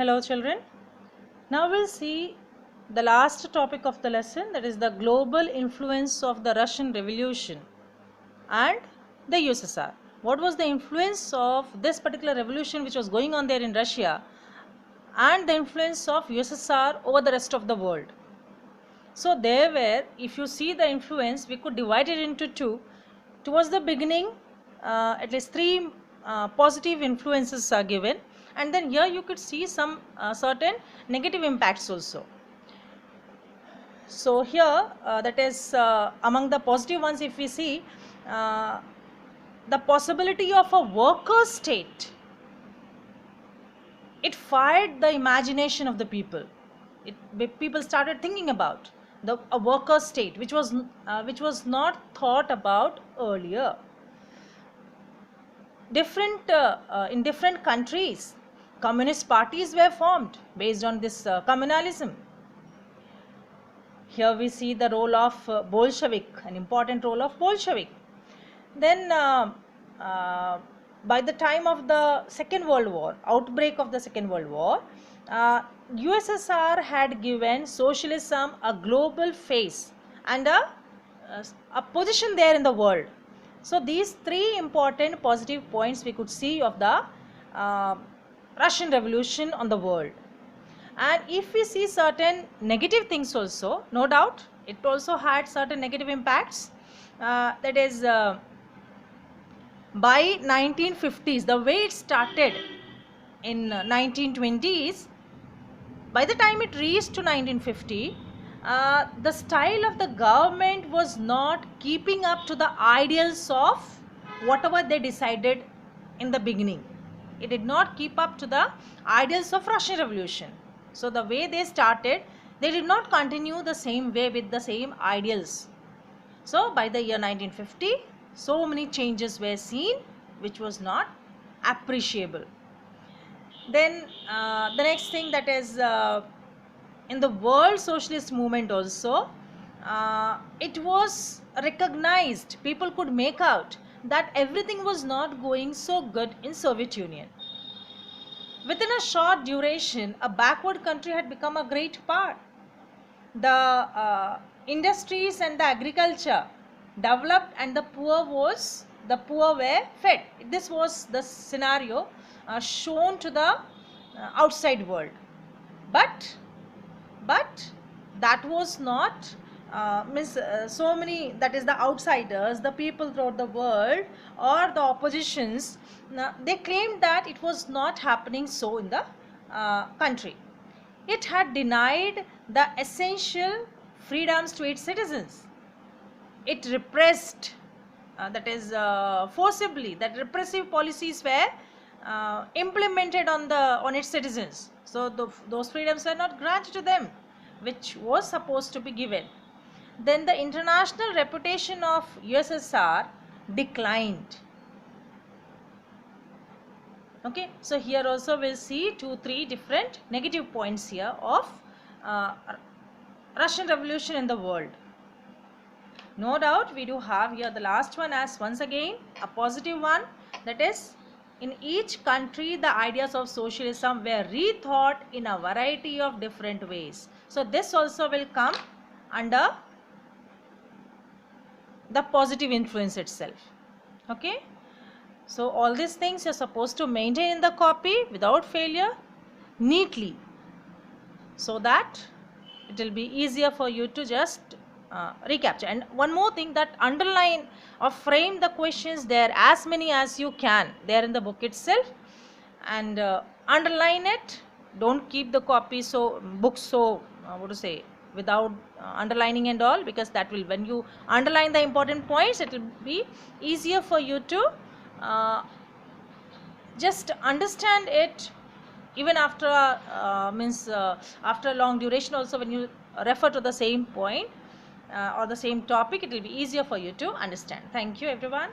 Hello children. Now we'll see the last topic of the lesson, that is the global influence of the Russian Revolution and the USSR. What was the influence of this particular revolution which was going on there in Russia and the influence of USSR over the rest of the world? So there were, if you see the influence, we could divide it into two. Towards the beginning, at least three positive influences are given, and then here you could see some certain negative impacts also. So here that is among the positive ones, if we see the possibility of a worker state, it fired the imagination of the people. People started thinking about a worker state which was not thought about earlier. In different countries, communist parties were formed based on this communalism. Here we see the role of Bolshevik, an important role of Bolshevik. Then by the time of the Second World War, outbreak of the Second World War, USSR had given socialism a global face and a position there in the world. So these three important positive points we could see of the Russian Revolution on the world. And if we see certain negative things also, no doubt it also had certain negative impacts. That is, by 1950s, the way it started in 1920s, by the time it reached to 1950, the style of the government was not keeping up to the ideals of whatever they decided in the beginning. It did not keep up to the ideals of Russian Revolution. So the way they started, they did not continue the same way with the same ideals. So by the year 1950, so many changes were seen which was not appreciable. Then the next thing, that is in the world socialist movement also, it was recognized, people could make out that everything was not going so good in Soviet Union. Within a short duration, a backward country had become a great power. The industries and the agriculture developed, and the poor were fed. This was the scenario shown to the outside world. But that was not so many, that is the outsiders, the people throughout the world or the oppositions, they claimed that it was not happening so in the country. It had denied the essential freedoms to its citizens. It repressed, that is forcibly, that repressive policies were implemented on its citizens. So those freedoms were not granted to them, which was supposed to be given. Then the international reputation of USSR declined. Okay, so here also we'll see 2-3 different negative points here of Russian Revolution in the world. No doubt we do have here the last one as once again a positive one, that is, in each country the ideas of socialism were rethought in a variety of different ways. So this also will come under the positive influence itself. Okay, so all these things you're supposed to maintain in the copy without failure, neatly, so that it will be easier for you to just recapture. And one more thing, that underline or frame the questions there, as many as you can there in the book itself, and underline it. Don't keep the copy book what to say, without underlining and all, because that will, when you underline the important points, it will be easier for you to just understand it even after after a long duration also. When you refer to the same point or the same topic, it will be easier for you to understand. Thank you everyone.